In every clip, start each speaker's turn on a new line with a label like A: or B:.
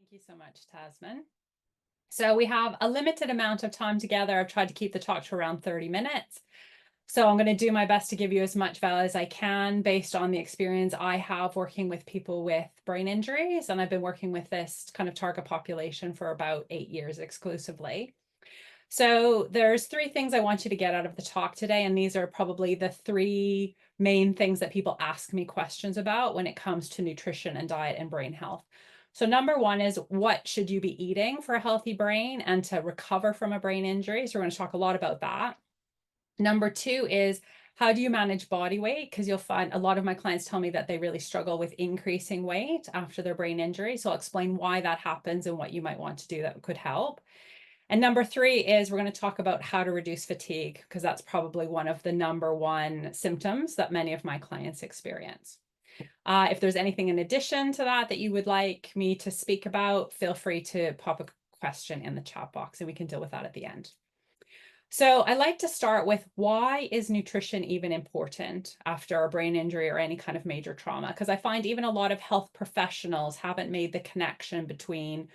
A: Thank you so much, Tasman. So we have a limited amount of time together. I've tried to keep the talk to around 30 minutes. So I'm going to do my best to give you as much value as I can based on the experience I have working with people with brain injuries. And I've been working with this kind of target population for about 8 years exclusively. So there's 3 things I want you to get out of the talk today. And these are probably the 3 main things that people ask me questions about when it comes to nutrition and diet and brain health. So number 1 is, what should you be eating for a healthy brain and to recover from a brain injury? So we're going to talk a lot about that. Number 2 is, how do you manage body weight? Because you'll find a lot of my clients tell me that they really struggle with increasing weight after their brain injury. So I'll explain why that happens and what you might want to do that could help. And number 3 is, we're going to talk about how to reduce fatigue, because that's probably one of the number 1 symptoms that many of my clients experience. If there's anything in addition to that that you would like me to speak about, feel free to pop a question in the chat box and we can deal with that at the end. So I like to start with, why is nutrition even important after a brain injury or any kind of major trauma? Because I find even a lot of health professionals haven't made the connection between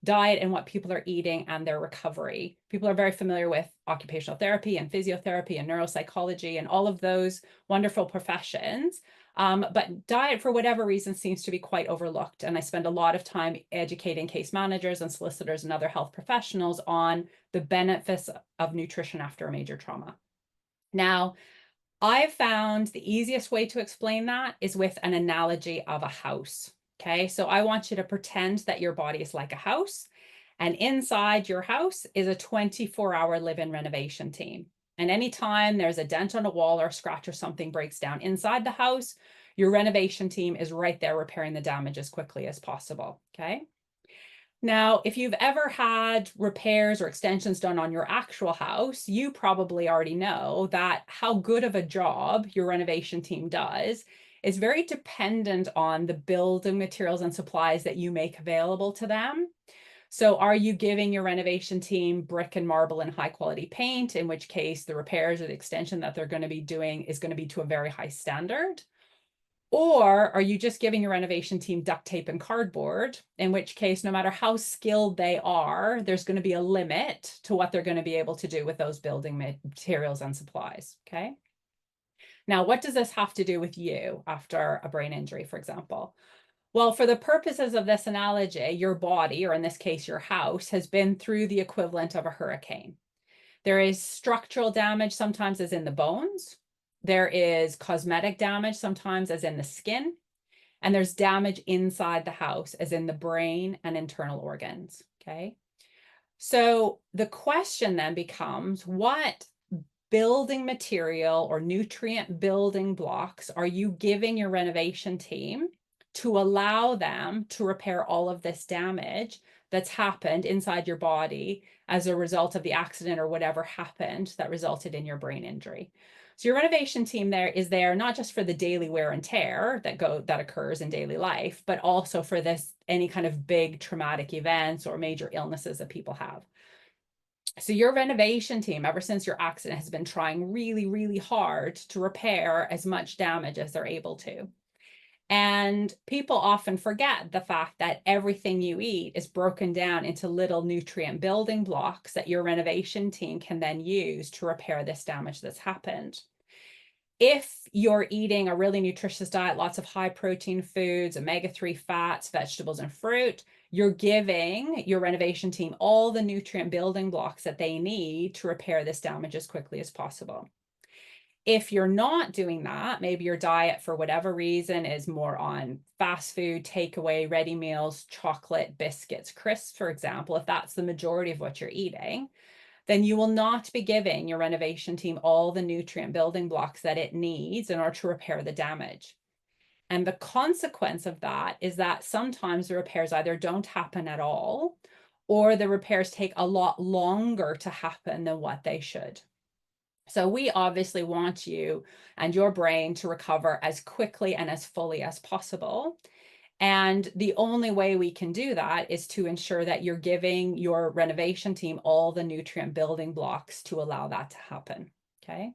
A: diet and what people are eating and their recovery. People are very familiar with occupational therapy and physiotherapy and neuropsychology and all of those wonderful professions. But diet, for whatever reason, seems to be quite overlooked. And I spend a lot of time educating case managers and solicitors and other health professionals on the benefits of nutrition after a major trauma. Now, I've found the easiest way to explain that is with an analogy of a house. Okay, so I want you to pretend that your body is like a house, and inside your house is a 24-hour live-in renovation team. And anytime there's a dent on a wall or a scratch or something breaks down inside the house, your renovation team is right there repairing the damage as quickly as possible. Okay. Now, if you've ever had repairs or extensions done on your actual house, you probably already know that how good of a job your renovation team does is very dependent on the building materials and supplies that you make available to them. So are you giving your renovation team brick and marble and high quality paint, in which case the repairs or the extension that they're going to be doing is going to be to a very high standard? Or are you just giving your renovation team duct tape and cardboard, in which case, no matter how skilled they are, there's going to be a limit to what they're going to be able to do with those building materials and supplies, okay? Now, what does this have to do with you after a brain injury, for example? Well, for the purposes of this analogy, your body, or in this case, your house, has been through the equivalent of a hurricane. There is structural damage, sometimes as in the bones. There is cosmetic damage, sometimes as in the skin. And there's damage inside the house, as in the brain and internal organs, okay? So the question then becomes, what building material or nutrient building blocks are you giving your renovation team to allow them to repair all of this damage that's happened inside your body as a result of the accident or whatever happened that resulted in your brain injury? So your renovation team there is there not just for the daily wear and tear that occurs in daily life, but also for this any kind of big traumatic events or major illnesses that people have. So your renovation team, ever since your accident, has been trying really, really hard to repair as much damage as they're able to. And people often forget the fact that everything you eat is broken down into little nutrient building blocks that your renovation team can then use to repair this damage that's happened. If you're eating a really nutritious diet, lots of high protein foods, omega-3 fats, vegetables, and fruit, you're giving your renovation team all the nutrient building blocks that they need to repair this damage as quickly as possible. If you're not doing that, maybe your diet for whatever reason is more on fast food, takeaway, ready meals, chocolate, biscuits, crisps, for example, if that's the majority of what you're eating, then you will not be giving your renovation team all the nutrient building blocks that it needs in order to repair the damage. And the consequence of that is that sometimes the repairs either don't happen at all, or the repairs take a lot longer to happen than what they should. So we obviously want you and your brain to recover as quickly and as fully as possible. And the only way we can do that is to ensure that you're giving your renovation team all the nutrient building blocks to allow that to happen, okay?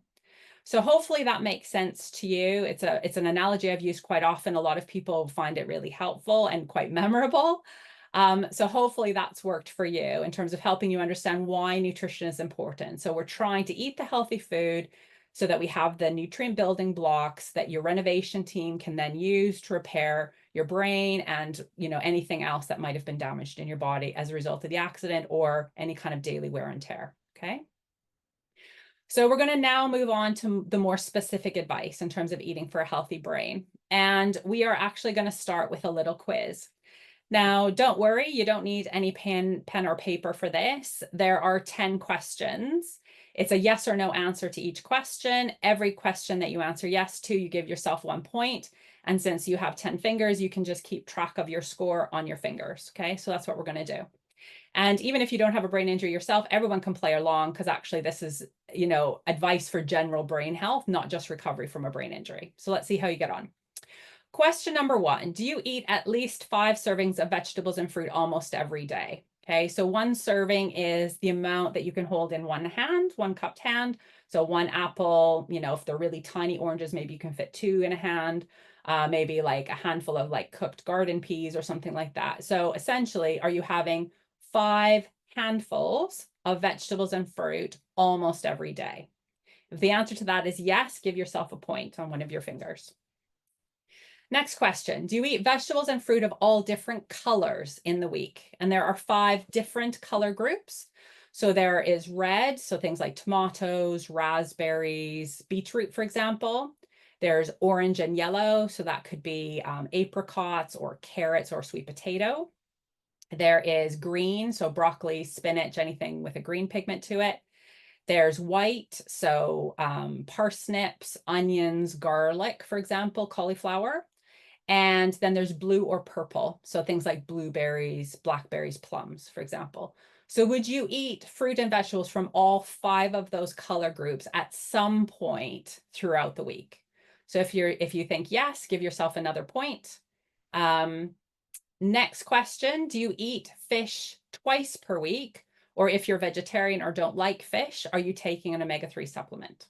A: So hopefully that makes sense to you. It's an analogy I've used quite often. A lot of people find it really helpful and quite memorable. So hopefully that's worked for you in terms of helping you understand why nutrition is important. So we're trying to eat the healthy food so that we have the nutrient building blocks that your renovation team can then use to repair your brain and, you know, anything else that might have been damaged in your body as a result of the accident or any kind of daily wear and tear. Okay. So we're going to now move on to the more specific advice in terms of eating for a healthy brain. And we are actually going to start with a little quiz. Now, don't worry, you don't need any pen or paper for this. There are 10 questions. It's a yes or no answer to each question. Every question that you answer yes to, you give yourself 1 point. And since you have 10 fingers, you can just keep track of your score on your fingers. Okay, so that's what we're going to do. And even if you don't have a brain injury yourself, everyone can play along because actually this is, you know, advice for general brain health, not just recovery from a brain injury. So let's see how you get on. Question number 1, do you eat at least 5 servings of vegetables and fruit almost every day? Okay, so 1 serving is the amount that you can hold in 1 hand, 1 cupped hand. So 1 apple, you know, if they're really tiny oranges, maybe you can fit 2 in a hand, maybe like a handful of like cooked garden peas or something like that. So essentially, are you having 5 handfuls of vegetables and fruit almost every day? If the answer to that is yes, give yourself a point on one of your fingers. Next question, do you eat vegetables and fruit of all different colors in the week? And there are 5 different color groups. So there is red, so things like tomatoes, raspberries, beetroot, for example. There's orange and yellow, so that could be apricots or carrots or sweet potato. There is green, so broccoli, spinach, anything with a green pigment to it. There's white, so parsnips, onions, garlic, for example, cauliflower. And then there's blue or purple. So things like blueberries, blackberries, plums, for example. So would you eat fruit and vegetables from all 5 of those color groups at some point throughout the week? So if you think yes, give yourself another point. Next question, do you eat fish twice per week? Or if you're vegetarian or don't like fish, are you taking an omega-3 supplement?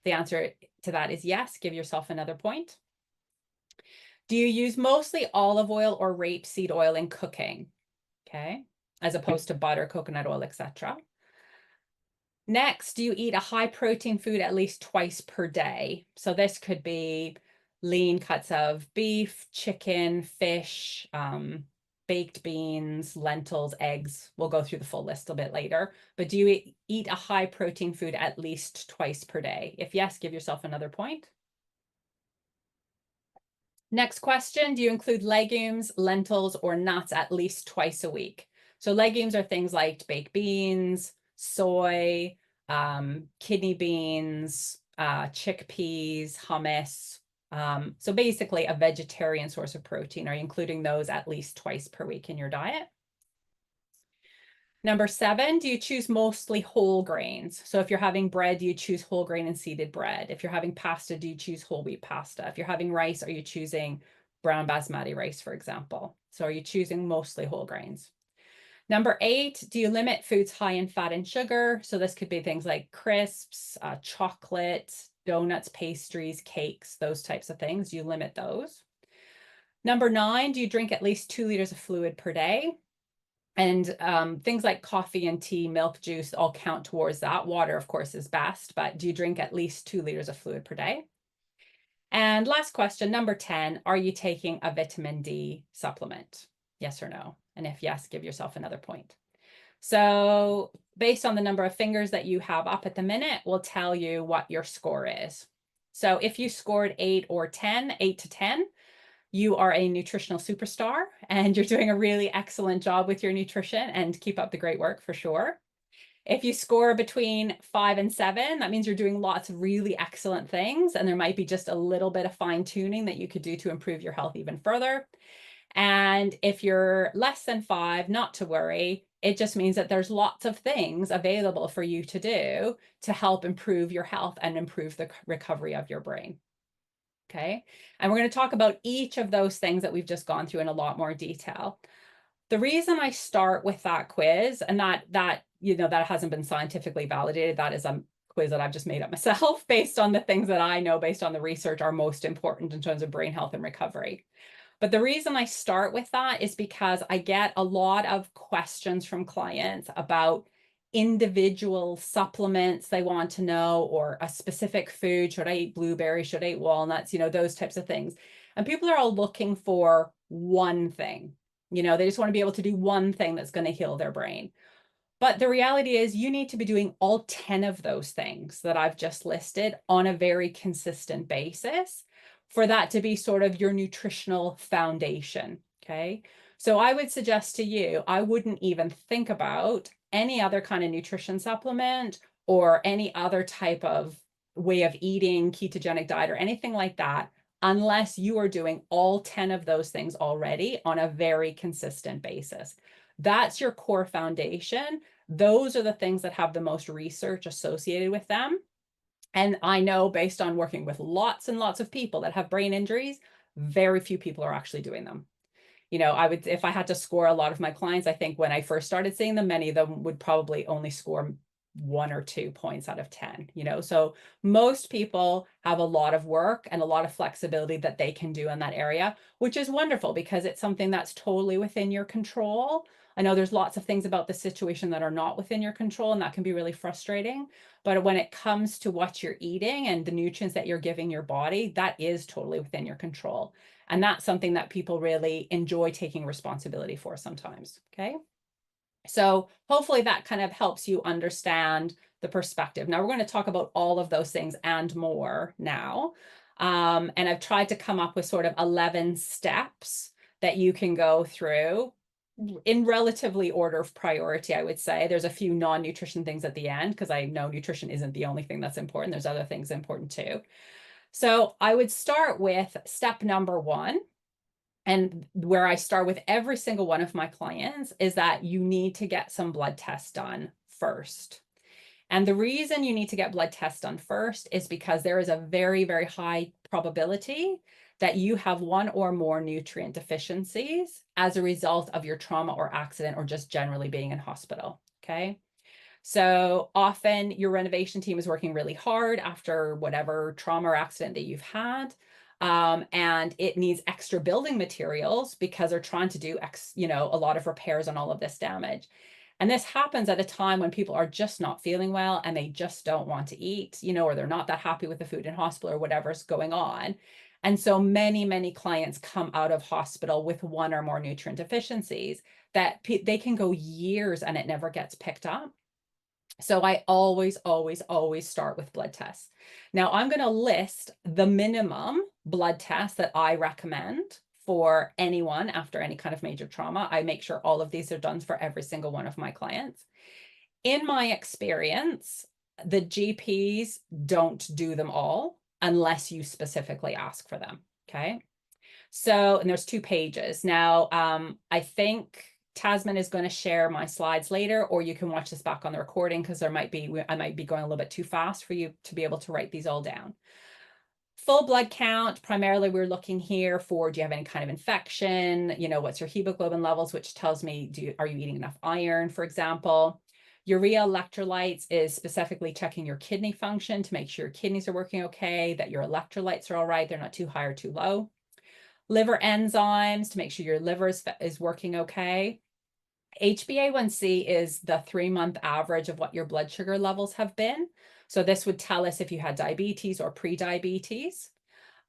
A: The answer to that is yes, give yourself another point. Do you use mostly olive oil or rapeseed oil in cooking? Okay, as opposed to butter, coconut oil, etc. Next, do you eat a high protein food at least twice per day? So this could be lean cuts of beef, chicken, fish, baked beans, lentils, eggs. We'll go through the full list a bit later. But do you eat a high protein food at least twice per day? If yes, give yourself another point. Next question, do you include legumes, lentils, or nuts at least twice a week? So legumes are things like baked beans, soy, kidney beans, chickpeas, hummus. So basically a vegetarian source of protein. Are you including those at least twice per week in your diet? Number 7, do you choose mostly whole grains? So if you're having bread, do you choose whole grain and seeded bread? If you're having pasta, do you choose whole wheat pasta? If you're having rice, are you choosing brown basmati rice, for example? So are you choosing mostly whole grains? Number 8, do you limit foods high in fat and sugar? So this could be things like crisps, chocolate, donuts, pastries, cakes, those types of things. Do you limit those? Number 9, do you drink at least 2 liters of fluid per day? And things like coffee and tea, milk, juice all count towards that. Water, of course, is best, but do you drink at least 2 liters of fluid per day? And last question, number 10, are you taking a vitamin D supplement? Yes or no? And if yes, give yourself another point. So based on the number of fingers that you have up at the minute, will tell you what your score is. So if you scored 8 or 10, 8 to 10, you are a nutritional superstar and you're doing a really excellent job with your nutrition, and keep up the great work for sure. If you score between 5 and 7, that means you're doing lots of really excellent things, and there might be just a little bit of fine tuning that you could do to improve your health even further. And if you're less than 5, not to worry. It just means that there's lots of things available for you to do to help improve your health and improve the recovery of your brain. Okay, and we're going to talk about each of those things that we've just gone through in a lot more detail. The reason I start with that quiz, and that you know, that hasn't been scientifically validated, that is a quiz that I've just made up myself based on the things that I know, based on the research, are most important in terms of brain health and recovery. But the reason I start with that is because I get a lot of questions from clients about individual supplements they want to know, or a specific food. Should I eat blueberries? Should I eat walnuts? Those types of things. And people are all looking for one thing. They just want to be able to do one thing that's going to heal their brain. But the reality is you need to be doing all 10 of those things that I've just listed on a very consistent basis for that to be sort of your nutritional foundation. Okay. So I would suggest to you, I wouldn't even think about any other kind of nutrition supplement or any other type of way of eating, ketogenic diet, or anything like that, unless you are doing all 10 of those things already on a very consistent basis. That's your core foundation. Those are the things that have the most research associated with them. And I know, based on working with lots and lots of people that have brain injuries, very few people are actually doing them. If I had to score a lot of my clients, I think when I first started seeing them, many of them would probably only score 1 or 2 points out of 10, so most people have a lot of work and a lot of flexibility that they can do in that area, which is wonderful because it's something that's totally within your control. I know there's lots of things about the situation that are not within your control, and that can be really frustrating. But when it comes to what you're eating and the nutrients that you're giving your body, that is totally within your control. And that's something that people really enjoy taking responsibility for sometimes. Okay. So hopefully that kind of helps you understand the perspective. Now we're going to talk about all of those things and more now. And I've tried to come up with sort of 11 steps that you can go through in relatively order of priority, I would say. There's a few non-nutrition things at the end, because I know nutrition isn't the only thing that's important. There's other things important too. So I would start with step number 1. And where I start with every single one of my clients is that you need to get some blood tests done first. And the reason you need to get blood tests done first is because there is a very, very high probability that you have one or more nutrient deficiencies as a result of your trauma or accident, or just generally being in hospital. Okay. So often your renovation team is working really hard after whatever trauma or accident that you've had. And it needs extra building materials because they're trying to do a lot of repairs on all of this damage. And this happens at a time when people are just not feeling well and they just don't want to eat, or they're not that happy with the food in hospital or whatever's going on. And so many, many clients come out of hospital with one or more nutrient deficiencies that they can go years and it never gets picked up. So I always, always, always start with blood tests. Now I'm going to list the minimum blood tests that I recommend for anyone after any kind of major trauma. I make sure all of these are done for every single one of my clients. In my experience, the GPs don't do them all unless you specifically ask for them. Okay. So, and there's 2 pages. Now, I think Tasman is going to share my slides later, or you can watch this back on the recording, because I might be going a little bit too fast for you to be able to write these all down. Full blood count, primarily we're looking here for, do you have any kind of infection? What's your hemoglobin levels, which tells me, are you eating enough iron, for example? Urea electrolytes is specifically checking your kidney function to make sure your kidneys are working okay, that your electrolytes are all right, they're not too high or too low. Liver enzymes to make sure your liver is working okay. HbA1c is the 3-month average of what your blood sugar levels have been. So this would tell us if you had diabetes or pre-diabetes.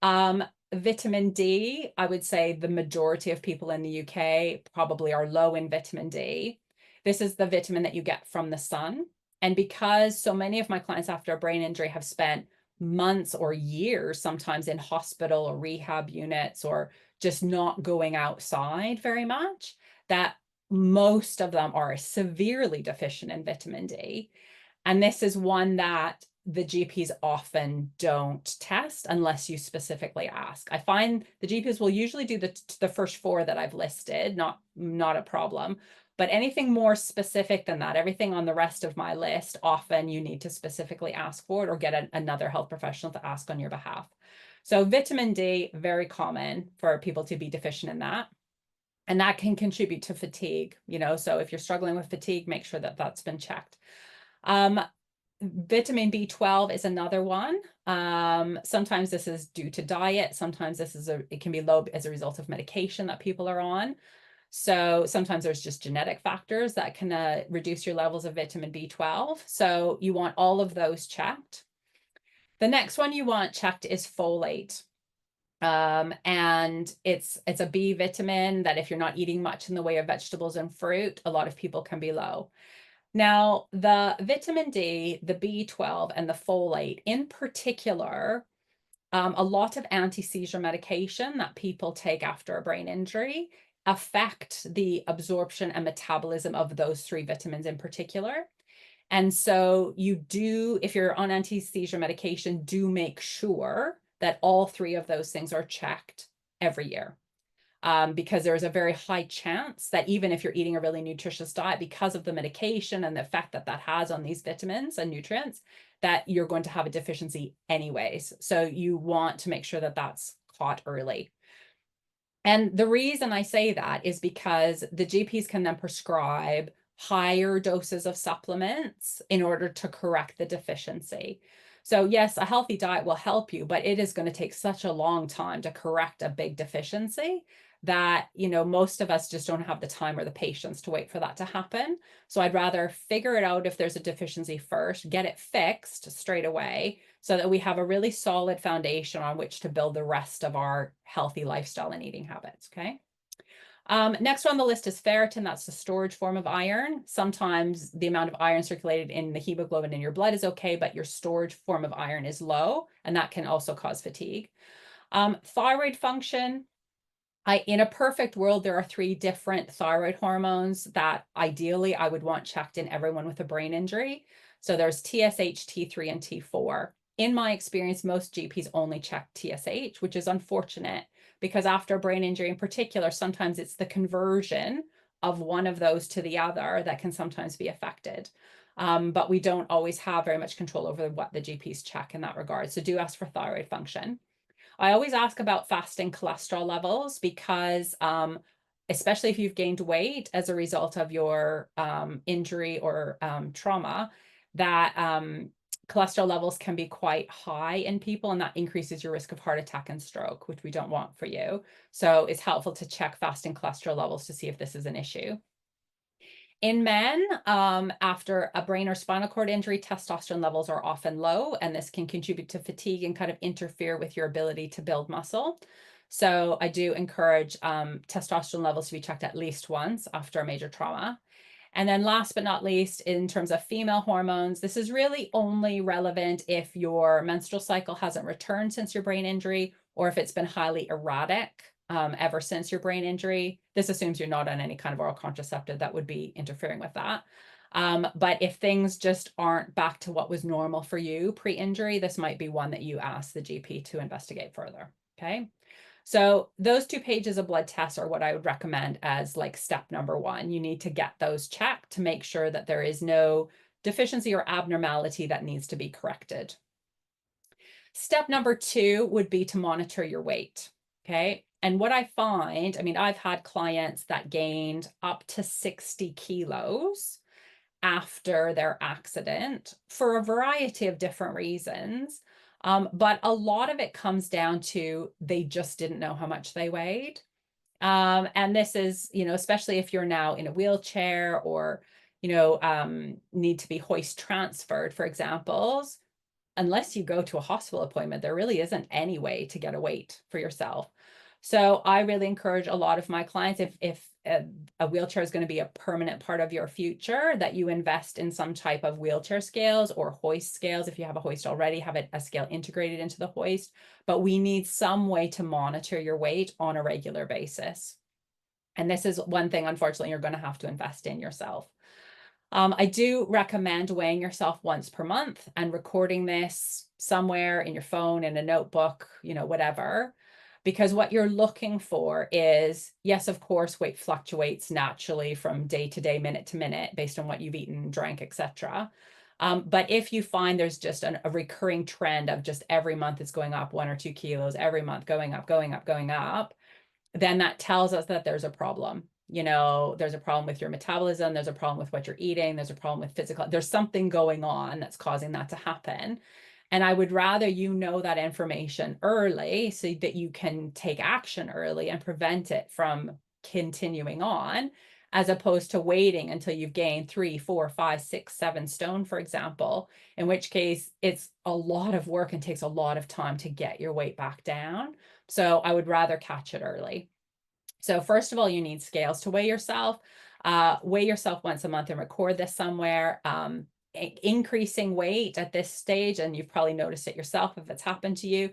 A: Vitamin D, I would say the majority of people in the UK probably are low in vitamin D. This is the vitamin that you get from the sun. And because so many of my clients after a brain injury have spent months or years, sometimes in hospital or rehab units, or just not going outside very much, that most of them are severely deficient in vitamin D. And this is one that the GPs often don't test unless you specifically ask. I find the GPs will usually do the first 4 that I've listed, not a problem. But anything more specific than that, everything on the rest of my list, often you need to specifically ask for it, or get another health professional to ask on your behalf. So vitamin D, very common for people to be deficient in that. And that can contribute to fatigue, so if you're struggling with fatigue, make sure that that's been checked. Vitamin B12 is another one. Sometimes this is due to diet. Sometimes it can be low as a result of medication that people are on. So sometimes there's just genetic factors that can reduce your levels of vitamin B12. So you want all of those checked. The next one you want checked is folate. And it's a B vitamin that if you're not eating much in the way of vegetables and fruit, a lot of people can be low. Now, the vitamin D, the B12, and the folate in particular, a lot of anti-seizure medication that people take after a brain injury affect the absorption and metabolism of those three vitamins in particular. And so you do, if you're on anti-seizure medication, do make sure that all three of those things are checked every year. Because there's a very high chance that even if you're eating a really nutritious diet, because of the medication and the effect that that has on these vitamins and nutrients, that you're going to have a deficiency anyways. So you want to make sure that that's caught early. And the reason I say that is because the GPs can then prescribe higher doses of supplements in order to correct the deficiency. So yes, a healthy diet will help you, but it is going to take such a long time to correct a big deficiency that, most of us just don't have the time or the patience to wait for that to happen. So I'd rather figure it out if there's a deficiency first, get it fixed straight away so that we have a really solid foundation on which to build the rest of our healthy lifestyle and eating habits, okay? Next on the list is ferritin. That's the storage form of iron. Sometimes the amount of iron circulated in the hemoglobin in your blood is okay, but your storage form of iron is low, and that can also cause fatigue. Thyroid function. In a perfect world, there are 3 different thyroid hormones that ideally I would want checked in everyone with a brain injury. So there's TSH, T3, and T4. In my experience, most GPs only check TSH, which is unfortunate because after a brain injury in particular, sometimes it's the conversion of one of those to the other that can sometimes be affected. But we don't always have very much control over what the GPs check in that regard. So do ask for thyroid function. I always ask about fasting cholesterol levels because especially if you've gained weight as a result of your injury or trauma, that cholesterol levels can be quite high in people, and that increases your risk of heart attack and stroke, which we don't want for you. So it's helpful to check fasting cholesterol levels to see if this is an issue. In men, after a brain or spinal cord injury, testosterone levels are often low, and this can contribute to fatigue and kind of interfere with your ability to build muscle. So I do encourage testosterone levels to be checked at least once after a major trauma. And then last but not least, in terms of female hormones, this is really only relevant if your menstrual cycle hasn't returned since your brain injury, or if it's been highly erratic ever since your brain injury. This assumes you're not on any kind of oral contraceptive that would be interfering with that. But if things just aren't back to what was normal for you pre-injury, this might be one that you ask the GP to investigate further, okay? So those 2 pages of blood tests are what I would recommend as like step number 1. You need to get those checked to make sure that there is no deficiency or abnormality that needs to be corrected. Step number 2 would be to monitor your weight, okay? And what I find, I've had clients that gained up to 60 kilos after their accident for a variety of different reasons. But a lot of it comes down to they just didn't know how much they weighed. And this is, especially if you're now in a wheelchair or, need to be hoist transferred, for example, unless you go to a hospital appointment, there really isn't any way to get a weight for yourself. So I really encourage a lot of my clients, if a wheelchair is going to be a permanent part of your future, that you invest in some type of wheelchair scales or hoist scales. If you have a hoist already, have a scale integrated into the hoist. But we need some way to monitor your weight on a regular basis. And this is one thing, unfortunately, you're going to have to invest in yourself. I do recommend weighing yourself once per month and recording this somewhere in your phone, in a notebook, whatever. Because what you're looking for is, yes, of course, weight fluctuates naturally from day to day, minute to minute, based on what you've eaten, drank, etc. But if you find there's just a recurring trend of just every month it's going up 1 or 2 kilos, every month going up, then that tells us that there's a problem. you know, there's a problem with your metabolism, there's a problem with what you're eating, there's a problem with physical, there's something going on that's causing that to happen. And I would rather you know that information early so that you can take action early and prevent it from continuing on, as opposed to waiting until you've gained 3, 4, 5, 6, 7 stone, for example, in which case it's a lot of work and takes a lot of time to get your weight back down. So I would rather catch it early. So first of all, you need scales to weigh yourself. Weigh yourself once a month and record this somewhere. Increasing weight at this stage, and you've probably noticed it yourself if it's happened to you,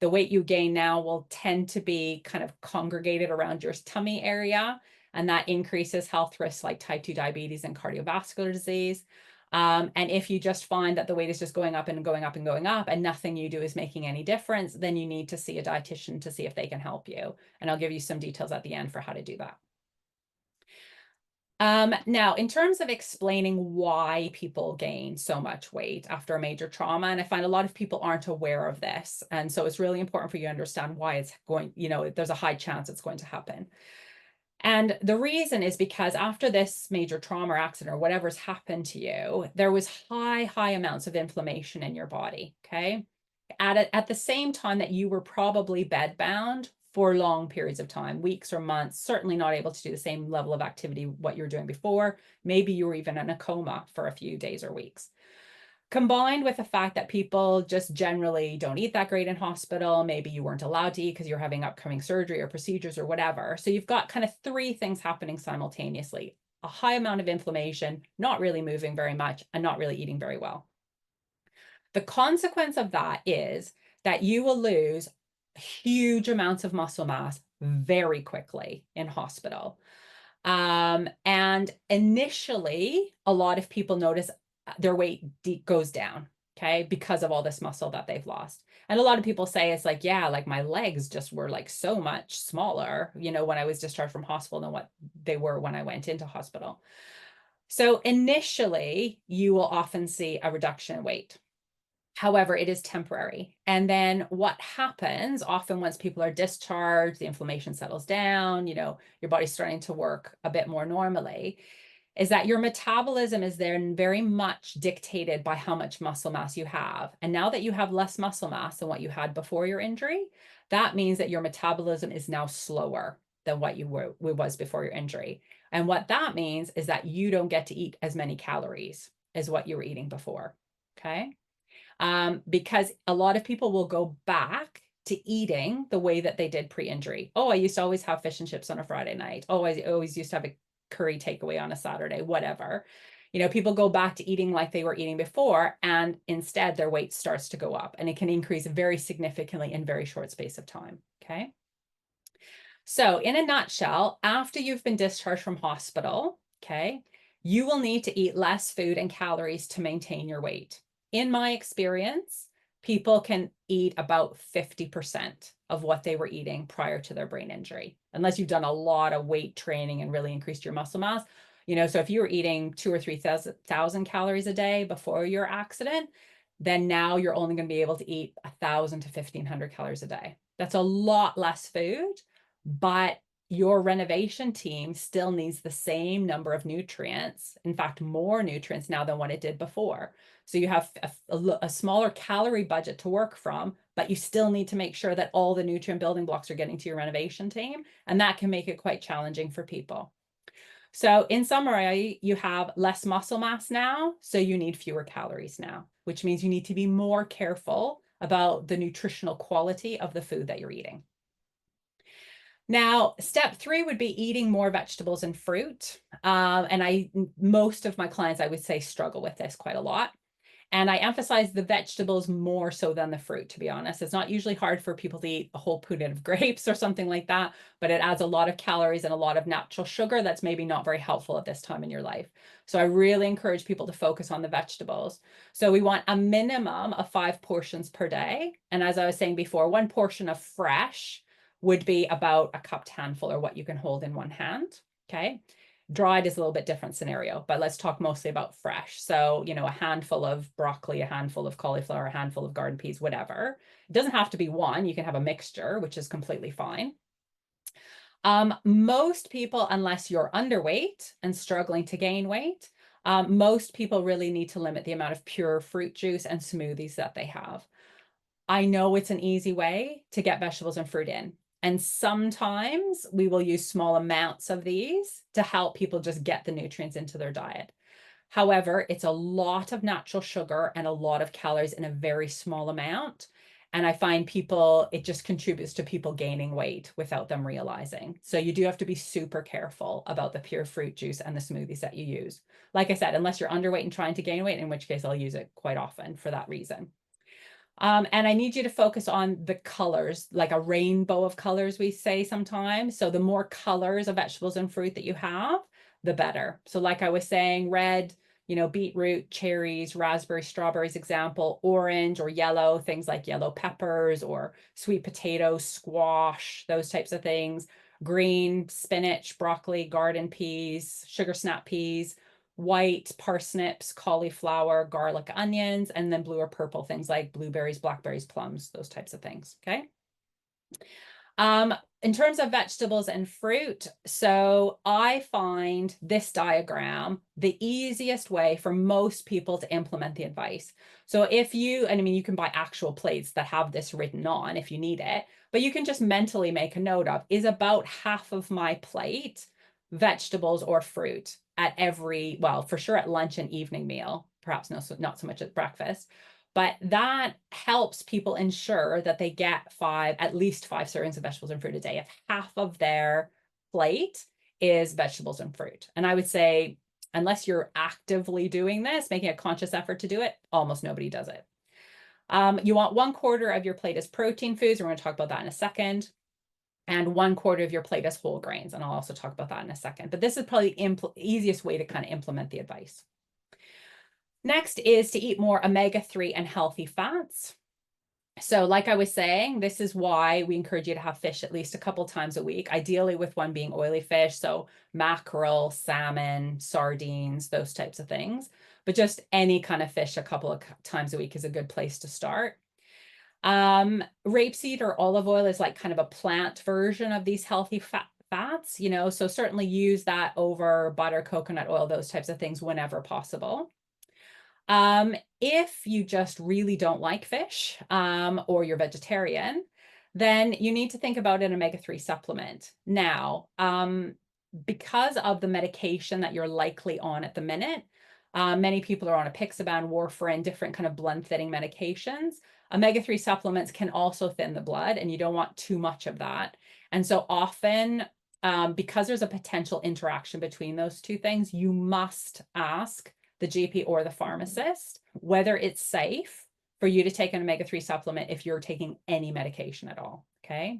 A: the weight you gain now will tend to be kind of congregated around your tummy area, and that increases health risks like type 2 diabetes and cardiovascular disease. And if you just find that the weight is just going up and going up and going up and nothing you do is making any difference, then you need to see a dietitian to see if they can help you. And I'll give you some details at the end for how to do that. Now, in terms of explaining why people gain so much weight after a major trauma, and I find a lot of people aren't aware of this. And so it's really important for you to understand why it's going, you know, there's a high chance it's going to happen. And the reason is because after this major trauma or accident or whatever's happened to you, there was high amounts of inflammation in your body, okay? At the same time that you were probably bedbound for long periods of time, weeks or months, certainly not able to do the same level of activity what you were doing before. Maybe you were even in a coma for a few days or weeks. Combined with the fact that people just generally don't eat that great in hospital. Maybe you weren't allowed to eat because you're having upcoming surgery or procedures or whatever. So you've got kind of 3 things happening simultaneously: a high amount of inflammation, not really moving very much, and not really eating very well. The consequence of that is that you will lose huge amounts of muscle mass very quickly in hospital. And initially, a lot of people notice their weight goes down, okay, because of all this muscle that they've lost. And a lot of people say it's like, yeah, like my legs just were like so much smaller, you know, when I was discharged from hospital than what they were when I went into hospital. So initially, you will often see a reduction in weight. However, it is temporary. And then what happens often once people are discharged, the inflammation settles down, you know, your body's starting to work a bit more normally, is that your metabolism is then very much dictated by how much muscle mass you have. And now that you have less muscle mass than what you had before your injury, that means that your metabolism is now slower than what was before your injury. And what that means is that you don't get to eat as many calories as what you were eating before, okay? Because a lot of people will go back to eating the way that they did pre-injury. Oh, I used to always have fish and chips on a Friday night. Oh, I always used to have a curry takeaway on a Saturday, whatever. You know, people go back to eating like they were eating before, and instead their weight starts to go up, and it can increase very significantly in very short space of time, okay? So in a nutshell, after you've been discharged from hospital, okay, you will need to eat less food and calories to maintain your weight. In my experience, people can eat about 50% of what they were eating prior to their brain injury, unless you've done a lot of weight training and really increased your muscle mass. You know, so if you were eating 2,000 or 3,000 calories a day before your accident, then now you're only going to be able to eat 1,000 to 1,500 calories a day. That's a lot less food, but your renovation team still needs the same number of nutrients, in fact, more nutrients now than what it did before. So you have a smaller calorie budget to work from, but you still need to make sure that all the nutrient building blocks are getting to your renovation team. And that can make it quite challenging for people. So in summary, you have less muscle mass now, so you need fewer calories now, which means you need to be more careful about the nutritional quality of the food that you're eating. Now, step 3 would be eating more vegetables and fruit. Most of my clients, I would say, struggle with this quite a lot. And I emphasize the vegetables more so than the fruit, to be honest. It's not usually hard for people to eat a whole punnet of grapes or something like that, but it adds a lot of calories and a lot of natural sugar that's maybe not very helpful at this time in your life. So I really encourage people to focus on the vegetables. So we want a minimum of 5 portions per day. And as I was saying before, 1 portion of fresh would be about a cupped handful, or what you can hold in one hand, okay? Dried is a little bit different scenario, but let's talk mostly about fresh. So, you know, a handful of broccoli, a handful of cauliflower, a handful of garden peas, whatever. It doesn't have to be one. You can have a mixture, which is completely fine. Most people, unless you're underweight and struggling to gain weight, most people really need to limit the amount of pure fruit juice and smoothies that they have. I know it's an easy way to get vegetables and fruit in. And sometimes we will use small amounts of these to help people just get the nutrients into their diet. However, it's a lot of natural sugar and a lot of calories in a very small amount. And I find it just contributes to people gaining weight without them realizing. So you do have to be super careful about the pure fruit juice and the smoothies that you use. Like I said, unless you're underweight and trying to gain weight, in which case I'll use it quite often for that reason. And I need you to focus on the colors, like a rainbow of colors, we say sometimes. So the more colors of vegetables and fruit that you have, the better. So like I was saying, red, beetroot, cherries, raspberries, strawberries, example, orange or yellow, things like yellow peppers or sweet potatoes, squash, those types of things. Green, spinach, broccoli, garden peas, sugar snap peas, white, parsnips, cauliflower, garlic, onions, and then blue or purple, things like blueberries, blackberries, plums, those types of things, okay? In terms of vegetables and fruit, so I find this diagram the easiest way for most people to implement the advice. So you can buy actual plates that have this written on if you need it, but you can just mentally make a note of, is about half of my plate vegetables or fruit at for sure at lunch and evening meal, perhaps not so much at breakfast. But that helps people ensure that they get at least 5 servings of vegetables and fruit a day. If half of their plate is vegetables and fruit. And I would say, unless you're actively doing this, making a conscious effort to do it, almost nobody does it. You want 1/4 of your plate as protein foods. We're going to talk about that in a second. And 1/4 of your plate as whole grains. And I'll also talk about that in a second. But this is probably the easiest way to kind of implement the advice. Next is to eat more omega-3 and healthy fats. So like I was saying, this is why we encourage you to have fish at least a couple times a week, ideally with one being oily fish. So mackerel, salmon, sardines, those types of things. But just any kind of fish a couple of times a week is a good place to start. Rapeseed or olive oil is like kind of a plant version of these healthy fats, so certainly use that over butter, coconut oil, those types of things whenever possible. If you just really don't like fish, or you're vegetarian, then you need to think about an omega-3 supplement. Now, because of the medication that you're likely on at the minute, many people are on apixaban, warfarin, different kind of blood-thinning medications. Omega-3 supplements can also thin the blood, and you don't want too much of that. And so often, because there's a potential interaction between those two things, you must ask the GP or the pharmacist whether it's safe for you to take an omega-3 supplement if you're taking any medication at all, okay?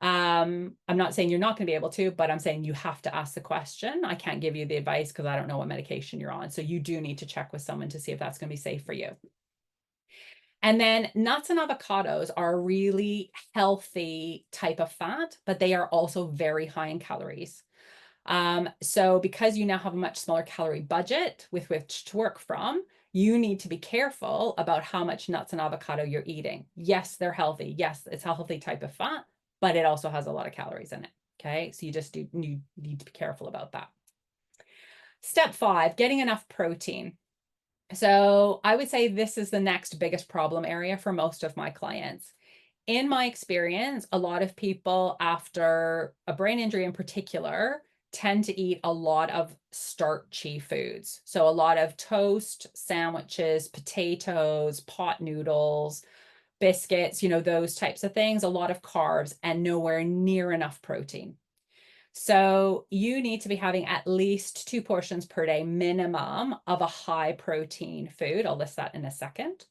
A: I'm not saying you're not going to be able to, but I'm saying you have to ask the question. I can't give you the advice because I don't know what medication you're on. So you do need to check with someone to see if that's going to be safe for you. And then nuts and avocados are a really healthy type of fat, but they are also very high in calories. So because you now have a much smaller calorie budget with which to work from, you need to be careful about how much nuts and avocado you're eating. Yes, they're healthy. Yes, it's a healthy type of fat, but it also has a lot of calories in it. Okay, so you need to be careful about that. Step 5, getting enough protein. So I would say this is the next biggest problem area for most of my clients. In my experience, a lot of people after a brain injury in particular tend to eat a lot of starchy foods. So a lot of toast, sandwiches, potatoes, pot noodles, biscuits, those types of things, a lot of carbs and nowhere near enough protein. So you need to be having at least 2 portions per day minimum of a high protein food. I'll list that in a second.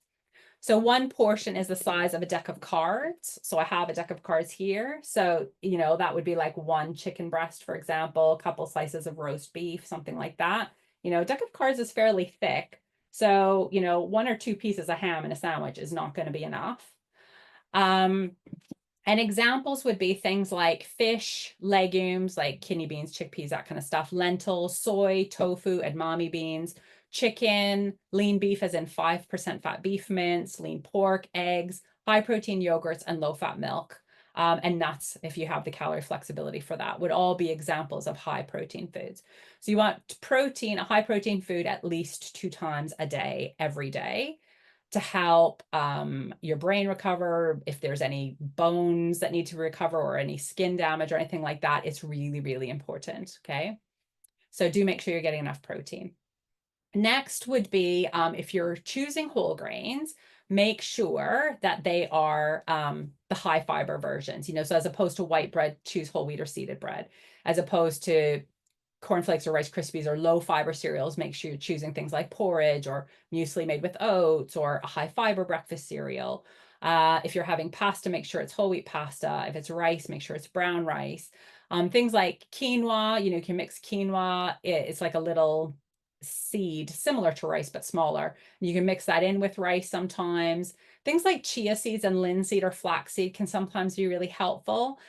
A: So 1 portion is the size of a deck of cards. So I have a deck of cards here. So, that would be like 1 chicken breast, for example, a couple slices of roast beef, something like that. A deck of cards is fairly thick. So, 1 or 2 pieces of ham in a sandwich is not going to be enough. And examples would be things like fish, legumes, like kidney beans, chickpeas, that kind of stuff, lentils, soy, tofu, edamame beans, chicken, lean beef as in 5% fat beef mince, lean pork, eggs, high protein yogurts, and low fat milk. And nuts, if you have the calorie flexibility for that, would all be examples of high protein foods. So you want protein, a high protein food at least 2 times a day, every day, to help your brain recover. If there's any bones that need to recover or any skin damage or anything like that, it's really, really important, okay? So do make sure you're getting enough protein. Next would be, if you're choosing whole grains, make sure that they are the high fiber versions, so as opposed to white bread, choose whole wheat or seeded bread, as opposed to cornflakes or Rice Krispies or low fiber cereals. Make sure you're choosing things like porridge or muesli made with oats or a high fiber breakfast cereal. If you're having pasta, make sure it's whole wheat pasta. If it's rice, make sure it's brown rice. Things like quinoa, you can mix quinoa. It's like a little seed similar to rice, but smaller. You can mix that in with rice sometimes. Things like chia seeds and linseed or flaxseed can sometimes be really helpful,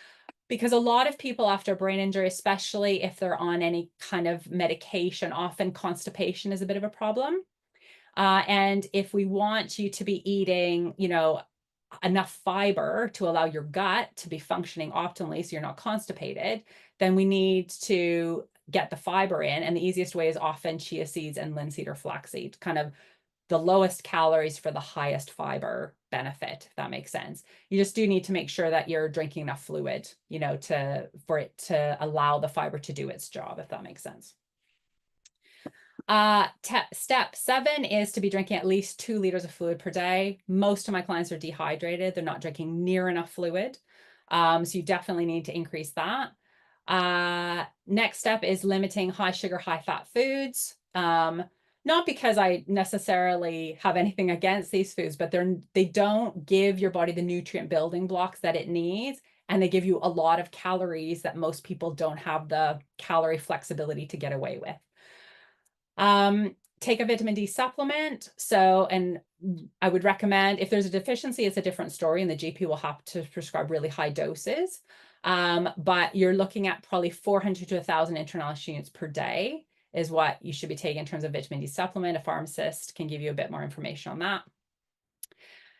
A: because a lot of people after brain injury, especially if they're on any kind of medication, often constipation is a bit of a problem. And if we want you to be eating, enough fiber to allow your gut to be functioning optimally so you're not constipated, then we need to get the fiber in. And the easiest way is often chia seeds and linseed or flaxseed, kind of the lowest calories for the highest fiber benefit, if that makes sense. You just do need to make sure that you're drinking enough fluid, for it to allow the fiber to do its job, if that makes sense. Step 7 is to be drinking at least 2 liters of fluid per day. Most of my clients are dehydrated. They're not drinking near enough fluid. So you definitely need to increase that. Next step is limiting high sugar, high fat foods. Not because I necessarily have anything against these foods, but they don't give your body the nutrient building blocks that it needs. And they give you a lot of calories that most people don't have the calorie flexibility to get away with. Take a vitamin D supplement. And I would recommend, if there's a deficiency, it's a different story, and the GP will have to prescribe really high doses. But you're looking at probably 400 to 1,000 international units per day is what you should be taking in terms of vitamin D supplement. A pharmacist can give you a bit more information on that.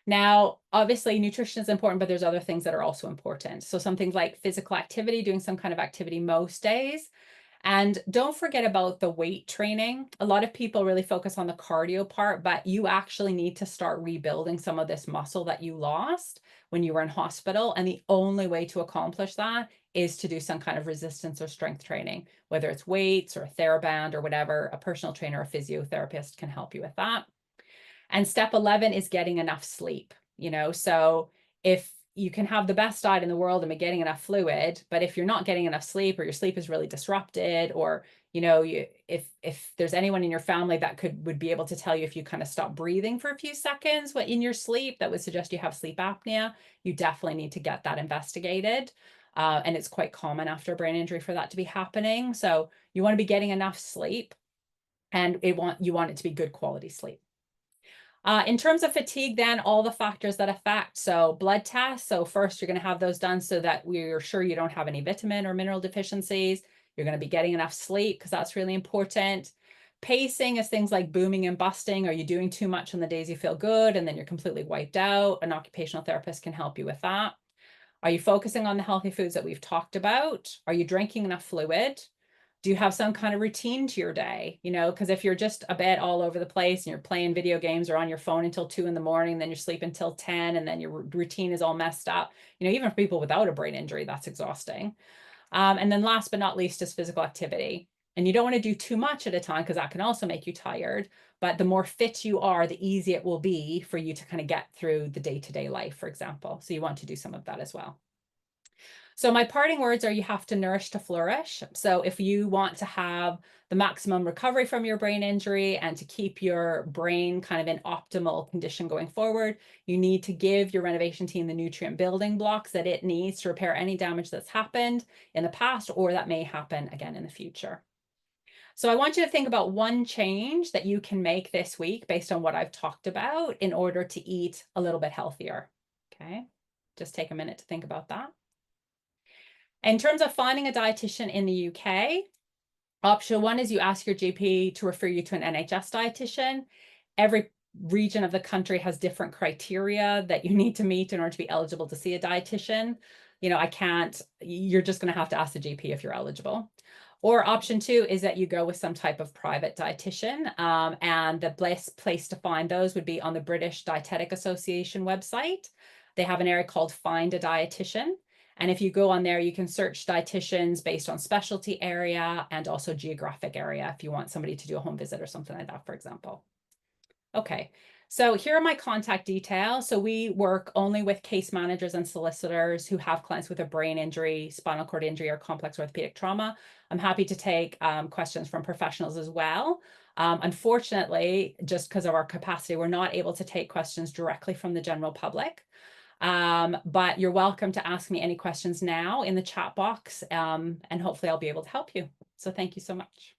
A: Now, obviously, nutrition is important, but there's other things that are also important. So some things like physical activity, doing some kind of activity most days. And don't forget about the weight training. A lot of people really focus on the cardio part, but you actually need to start rebuilding some of this muscle that you lost when you were in hospital. And the only way to accomplish that is to do some kind of resistance or strength training, whether it's weights or a TheraBand or whatever. A personal trainer or physiotherapist can help you with that. And step 11 is getting enough sleep. So if you can have the best diet in the world and be getting enough fluid, but if you're not getting enough sleep, or your sleep is really disrupted, or if there's anyone in your family that would be able to tell you, if you kind of stop breathing for a few seconds in your sleep, that would suggest you have sleep apnea, you definitely need to get that investigated. And it's quite common after a brain injury for that to be happening. So you want to be getting enough sleep, and you want it to be good quality sleep. In terms of fatigue, then, all the factors that affect. So blood tests. So first, you're going to have those done so that we're sure you don't have any vitamin or mineral deficiencies. You're going to be getting enough sleep, because that's really important. Pacing is things like booming and busting. Are you doing too much on the days you feel good and then you're completely wiped out? An occupational therapist can help you with that. Are you focusing on the healthy foods that we've talked about? Are you drinking enough fluid? Do you have some kind of routine to your day? Because if you're just a bit all over the place and you're playing video games or on your phone until 2 in the morning, then you're sleeping until 10, and then your routine is all messed up. Even for people without a brain injury, that's exhausting. And then last but not least is physical activity. And you don't want to do too much at a time, because that can also make you tired. But the more fit you are, the easier it will be for you to kind of get through the day-to-day life, for example. So you want to do some of that as well. So my parting words are, you have to nourish to flourish. So if you want to have the maximum recovery from your brain injury and to keep your brain kind of in optimal condition going forward, you need to give your renovation team the nutrient building blocks that it needs to repair any damage that's happened in the past or that may happen again in the future. So I want you to think about one change that you can make this week based on what I've talked about in order to eat a little bit healthier. Okay, just take a minute to think about that. In terms of finding a dietitian in the UK, option 1 is you ask your GP to refer you to an NHS dietitian. Every region of the country has different criteria that you need to meet in order to be eligible to see a dietitian. you know, I can't, you're just going to have to ask the GP if you're eligible. Or option 2 is that you go with some type of private dietitian. And the best place to find those would be on the British Dietetic Association website. They have an area called Find a Dietitian. And if you go on there, you can search dietitians based on specialty area and also geographic area if you want somebody to do a home visit or something like that, for example. Okay, so here are my contact details. So we work only with case managers and solicitors who have clients with a brain injury, spinal cord injury, or complex orthopedic trauma. I'm happy to take questions from professionals as well. Unfortunately, just because of our capacity, we're not able to take questions directly from the general public. But you're welcome to ask me any questions now in the chat box, and hopefully I'll be able to help you. So thank you so much.